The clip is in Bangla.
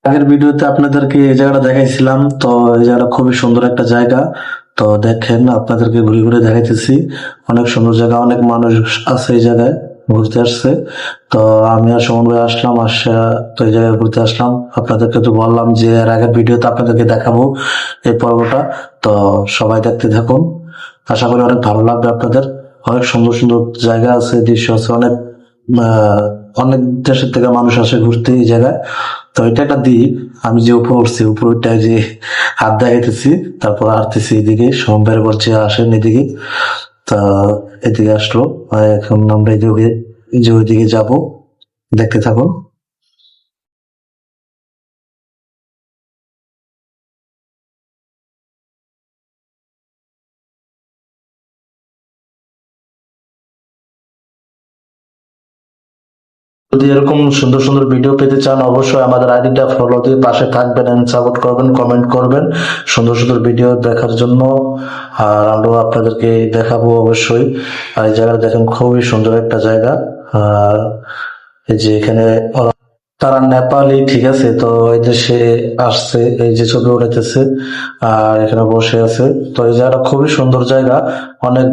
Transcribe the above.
আগের ভিডিওতে আপনাদেরকে এই জায়গাটা দেখাইছিলাম, তো এই জায়গাটা খুবই সুন্দর একটা জায়গা। তো দেখেন, আপনাদেরকে ঘুরে ঘুরে দেখাইতেছি। অনেক সুন্দর জায়গা, অনেক মানুষ আছে এই জায়গায় ঘুরতে আসছে। তো আমি আর সুমন ভাই আসলাম, তো এই জায়গায় ঘুরতে আসলাম। আপনাদেরকে তো বললাম যে এর আগের ভিডিওতে আপনাদেরকে দেখাবো এই পর্বটা। তো সবাই দেখতে থাকুন, আশা করি অনেক ভালো লাগবে আপনাদের। অনেক সুন্দর সুন্দর জায়গা আছে, দৃশ্য আছে, অনেক দেশের থেকে মানুষ আসে ঘুরতে এই জায়গায়। তো এটা একটা দ্বীপ। আমি যে উপরে উঠছি, উপরটায় যে হাত দেখাইতেছি, তারপর আসতেছি এদিকে, সোমবার বলছে আসেন এদিকে। তা এদিকে আসলো, আর এখন আমরা এদিকে যে ওইদিকে যাবো, দেখতে থাকুন। যদি এরকম সুন্দর সুন্দর ভিডিও পেতে চান, অবশ্যই আমাদের আইডিটা ফলো দিয়ে পাশে থাকবেন এন্ড সাপোর্ট করবেন, কমেন্ট করবেন সুন্দর সুন্দর ভিডিও দেখার জন্য। আর আমরা আপনাদেরকে দেখাবো অবশ্যই। আর এই জায়গাটা দেখেন, খুবই সুন্দর একটা জায়গা। আর এই যে এখানে তারা নেপালি, ঠিক আছে, তো এই দেশে আসছে, এই যে ছবি উঠাইতেছে আর এখানে বসে আছে। তো এই জায়গাটা খুবই সুন্দর জায়গা, অনেক